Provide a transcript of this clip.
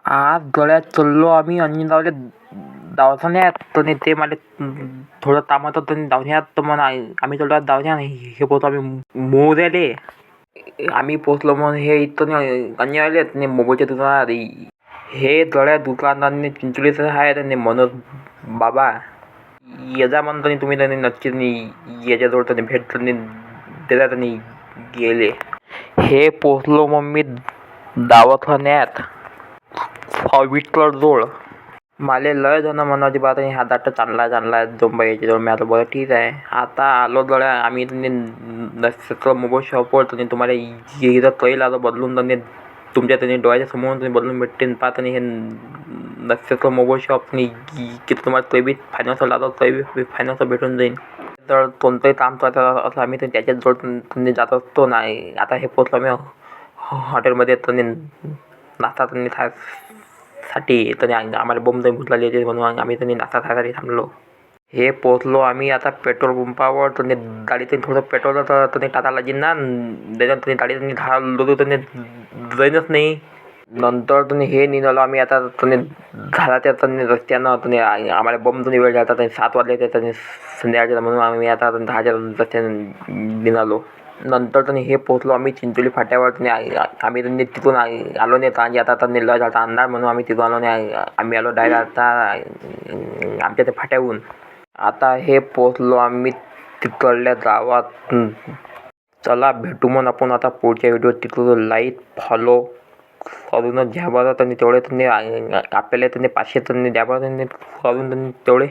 आज गळ्यात चाललो आम्ही अंजनगावले दवाखान्यात. तर ते मला थोडं काम होतं तर दवाखान्यात. तर मग आम्ही चाललो आज दवाखान्यात. हे पोहोचलो आम्ही मोऱ्याले. आम्ही पोहोचलो मग हे इथं अंजनगावले मोबाईलच्या दुकानात. हे गळ्या दुकानाने चिंचोलीचं आहे. त्यांनी मनोज बाबा यजा म्हणतो तुम्ही त्यांनी नक्कीच याच्याजवळ त्यांनी भेट त्यांनी दिला त्यांनी गेले. हे पोहोचलो मग मी दवाखान्यात विठ्ठलजवळ. माले लय जण म्हणाली बा हा दाट चांगला जोंबा याच्याजवळ. मी आता बरं ठीक आहे. आता आलो गळ्या आम्ही नसतं मोबाईल शॉपवर. त्यांनी तुम्हाला इथं तैल आलं बदलून त्यांनी तुमच्या त्यांनी डोळ्याच्या समोरून तुम्ही बदलून भेटते. पाहत आणि हे नसतं मोबाईल शॉप की तुम्हाला तै बी फायनान्सवर लागलं तै बी फायनान्सवर भेटून जाईल. तर कोणतंही काम करत असं आम्ही त्याच्याजवळ त्यांनी जात असतो. नाही आता हे पोचलो आम्ही हॉटेलमध्ये. त्यांनी नाश्ता त्यांनी साठी त्यांनी आम्हाला बोंब भूक लागली होती म्हणून आम्ही त्यांनी नाश्ता खायसाठी थांबलो. हे पोचलो आम्ही आता पेट्रोल पंपावर. त्यांनी गाडीत थोडं पेट्रोल तर त्यांनी टाकायला लागेल ना. त्याच्यात त्यांनी गाडी त्यांनी धावलो त्यांनी जाईनच नाही. नंतर त्यांनी हे निघालो आम्ही आता. त्यांनी घराच्या त्यांनी रस्त्यानं त्यांनी आम्हाला बोंब वेळ झाला. त्यांनी 7 वाजले ते त्यांनी संध्याकाळच्या म्हणून आम्ही आता 10च्या रस्त्याने निघालो. नंतर त्यांनी हे पोहोचलो आम्ही चिंचोली फाट्यावर. आम्ही त्यांनी तिथून आलो नाही आणि आता त्यांनी लय झाला अंधार म्हणून आम्ही तिथून आलो नाही. आम्ही आलो डायरेक्ट आता आमच्या ते फाट्याहून. आता हे पोहोचलो आम्ही तिकडल्या गावात. चला भेटू मग आपण आता पुढच्या व्हिडिओत. तिकडून लाईक फॉलो करूनच घ्या बरं. त्यांनी तेवढे त्यांनी आपल्याला त्यांनी 500 त्यांनी द्या बरं. त्यांनी करून त्यांनी तेवढे